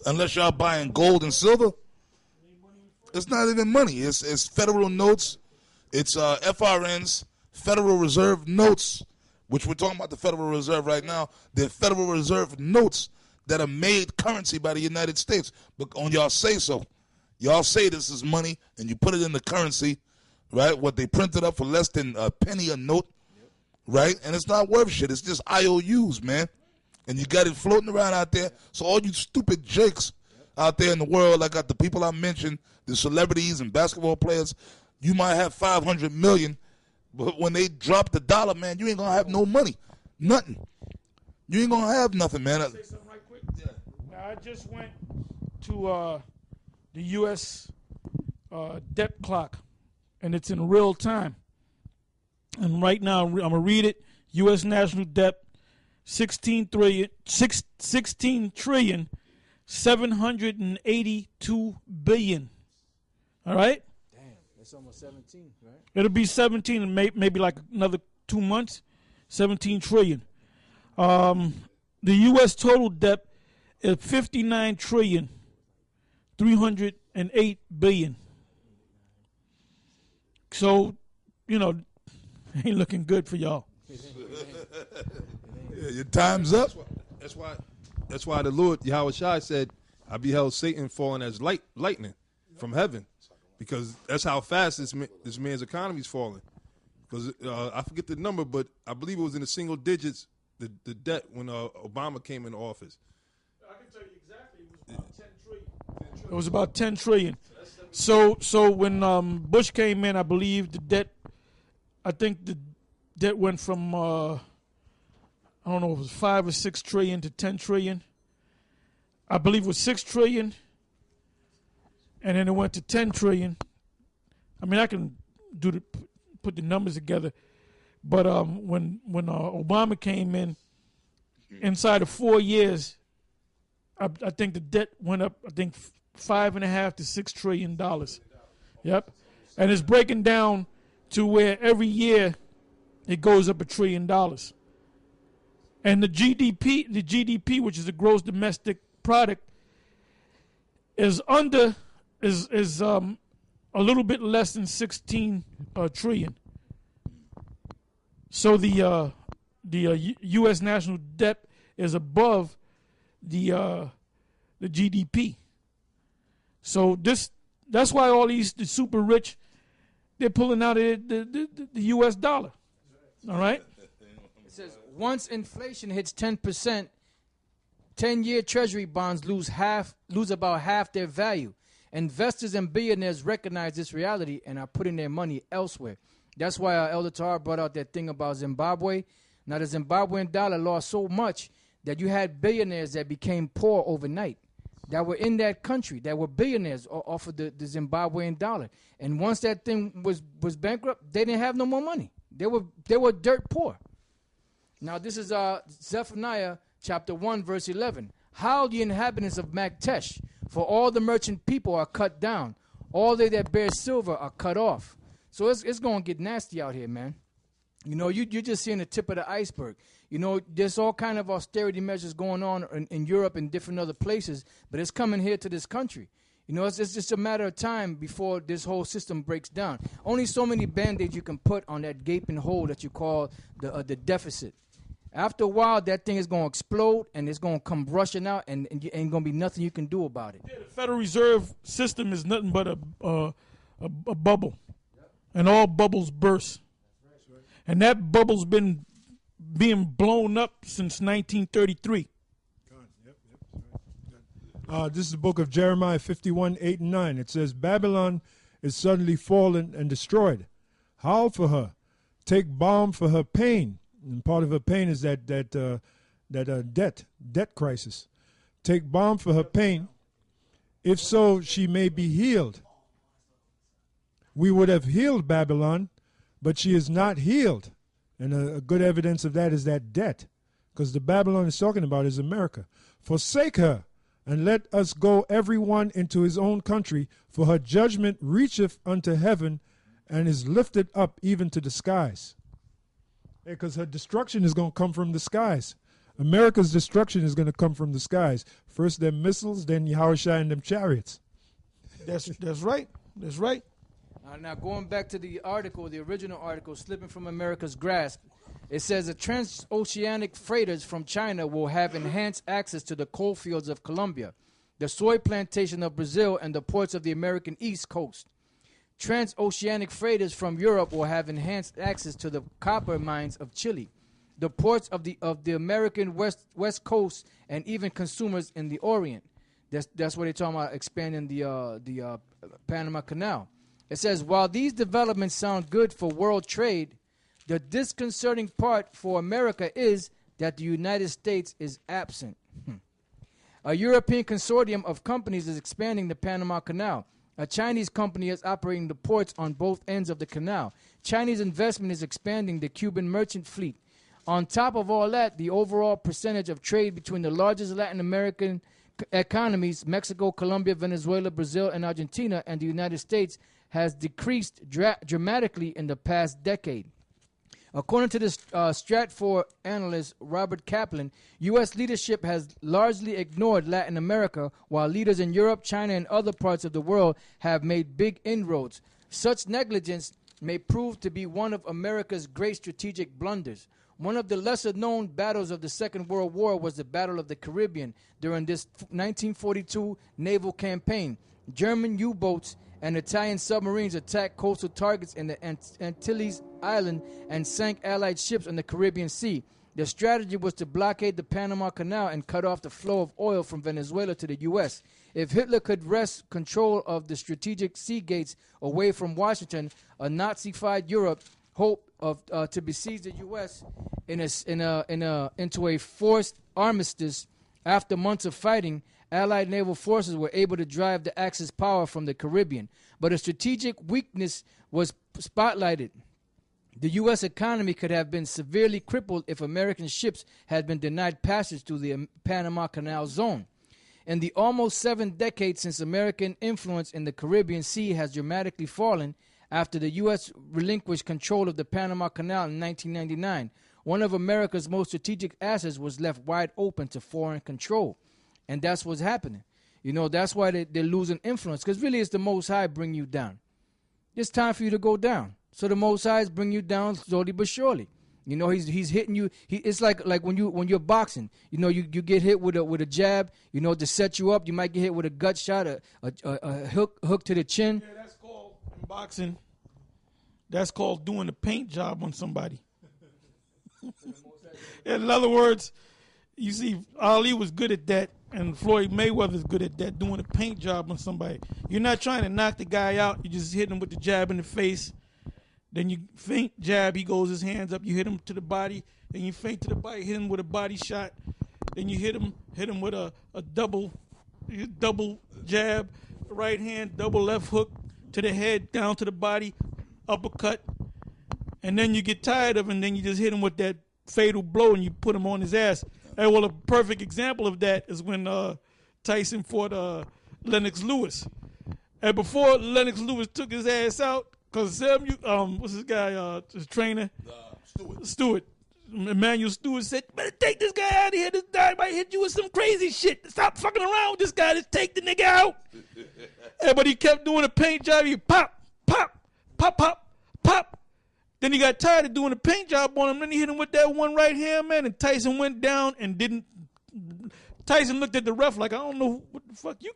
Unless y'all buying gold and silver, it's not even money. It's federal notes. It's FRNs, Federal Reserve notes, which we're talking about the Federal Reserve right now. They're Federal Reserve notes that are made currency by the United States. But on y'all say so. Y'all say this is money, and you put it in the currency, right? What they printed up for less than a penny a note, right? And it's not worth shit. It's just IOUs, man. And you got it floating around out there. So all you stupid jakes out there in the world, like the people I mentioned, the celebrities and basketball players, you might have 500 million, but when they drop the dollar, man, you ain't going to have no money. Nothing. You ain't going to have nothing, man. Can I say something right quick? Yeah. Now, I just went to the U.S. Debt clock, and it's in real time. And right now, I'm going to read it. U.S. national debt, 16 trillion, 782 billion. All right? Damn, that's almost 17, right? It'll be 17 in maybe like another 2 months. 17 trillion. The U.S. total debt is 59 trillion, 308 billion. So, ain't looking good for y'all. Yeah, your time's up. That's why the Lord Yahweh Shai said, I beheld Satan falling as lightning from heaven, because that's how fast this man's economy is falling. Because I forget the number, but I believe it was in the single digits, the debt when Obama came into office. I can tell you exactly. It was about 10 trillion. It was about 10 trillion. So when Bush came in, I believe the debt went from I don't know if it was 5 or 6 trillion to 10 trillion. I believe it was 6 trillion, and then it went to 10 trillion. I mean, I can put the numbers together, but when Obama came in, inside of 4 years, I think the debt went up. I think $5.5 to $6 trillion. Yep, and it's breaking down to where every year it goes up $1 trillion. And the GDP, which is the gross domestic product, is a little bit less than 16 trillion. So the U.S. national debt is above the GDP. So that's why all the super rich, they're pulling out the U.S. dollar. All right. It says once inflation hits 10%, 10-year Treasury bonds lose about half their value. Investors and billionaires recognize this reality and are putting their money elsewhere. That's why our Elder Tahar brought out that thing about Zimbabwe. Now, the Zimbabwean dollar lost so much that you had billionaires that became poor overnight, that were in that country, that were billionaires off of the Zimbabwean dollar. And once that thing was bankrupt, they didn't have no more money. They were dirt poor. Now, this is Zephaniah chapter 1, verse 11. How the inhabitants of Maktesh, for all the merchant people are cut down. All they that bear silver are cut off. So it's going to get nasty out here, man. You're just seeing the tip of the iceberg. There's all kind of austerity measures going on in Europe and different other places, but it's coming here to this country. It's just a matter of time before this whole system breaks down. Only so many Band-Aids you can put on that gaping hole that you call the deficit. After a while, that thing is going to explode, and it's going to come rushing out, and ain't going to be nothing you can do about it. Yeah, the Federal Reserve System is nothing but a bubble, and all bubbles burst. And that bubble's been being blown up since 1933. This is the book of Jeremiah 51, 8 and 9. It says, Babylon is suddenly fallen and destroyed. Howl for her. Take balm for her pain. And part of her pain is that debt crisis. Take balm for her pain. If so, she may be healed. We would have healed Babylon, but she is not healed. And a good evidence of that is that debt, because the Babylon is talking about is America. Forsake her, and let us go every one into his own country, for her judgment reacheth unto heaven, and is lifted up even to the skies. Because her destruction is going to come from the skies. America's destruction is going to come from the skies. First them missiles, then Yahushua and them chariots. That's right. That's right. Now, going back to the article, the original article, Slipping from America's Grasp, it says the transoceanic freighters from China will have enhanced access to the coal fields of Colombia, the soy plantation of Brazil, and the ports of the American East Coast. Transoceanic freighters from Europe will have enhanced access to the copper mines of Chile, the ports of the American West Coast, and even consumers in the Orient. That's what they're talking about, expanding the Panama Canal. It says, while these developments sound good for world trade, the disconcerting part for America is that the United States is absent. A European consortium of companies is expanding the Panama Canal. A Chinese company is operating the ports on both ends of the canal. Chinese investment is expanding the Cuban merchant fleet. On top of all that, the overall percentage of trade between the largest Latin American economies, Mexico, Colombia, Venezuela, Brazil, and Argentina, and the United States, has decreased dramatically in the past decade. According to the Stratfor analyst Robert Kaplan, U.S. leadership has largely ignored Latin America, while leaders in Europe, China, and other parts of the world have made big inroads. Such negligence may prove to be one of America's great strategic blunders. One of the lesser-known battles of the Second World War was the Battle of the Caribbean. During this 1942 naval campaign, German U-boats and Italian submarines attacked coastal targets in the Antilles Island and sank Allied ships on the Caribbean Sea. The strategy was to blockade the Panama Canal and cut off the flow of oil from Venezuela to the U.S. If Hitler could wrest control of the strategic sea gates away from Washington, a Nazified Europe hoped to besiege the U.S. into a forced armistice. After months of fighting, Allied naval forces were able to drive the Axis power from the Caribbean, but a strategic weakness was spotlighted. The U.S. economy could have been severely crippled if American ships had been denied passage through the Panama Canal zone. In the almost 7 decades since American influence in the Caribbean Sea has dramatically fallen, after the U.S. relinquished control of the Panama Canal in 1999, one of America's most strategic assets was left wide open to foreign control. And that's what's happening. You know, that's why they're losing influence, because really it's the Most High bring you down. It's time for you to go down. So the Most High is bring you down slowly but surely. You know, he's hitting you. It's like when you're boxing. You know, you get hit with a jab. You know, to set you up. You might get hit with a gut shot, a hook to the chin. Yeah, that's called in boxing. That's called doing a paint job on somebody. In other words, you see, Ali was good at that, and Floyd Mayweather's good at that, doing a paint job on somebody. You're not trying to knock the guy out. You just hit him with the jab in the face. Then you feint, jab, he goes his hands up. You hit him to the body. Then you feint to the body, hit him with a body shot. Then you hit him with a double jab, right hand, double left hook to the head, down to the body, uppercut. And then you get tired of him, and then you just hit him with that fatal blow, and you put him on his ass. And well, a perfect example of that is when Tyson fought Lennox Lewis. And before Lennox Lewis took his ass out, because what's this guy, his trainer? Stewart. Emmanuel Stewart said, better take this guy out of here. This guy might hit you with some crazy shit. Stop fucking around with this guy. Just take the nigga out. But he kept doing a paint job. He pop, pop, pop, pop, pop. Then he got tired of doing a paint job on him. Then he hit him with that one right hand, man. And Tyson went down and didn't. Tyson looked at the ref like, I don't know what the fuck you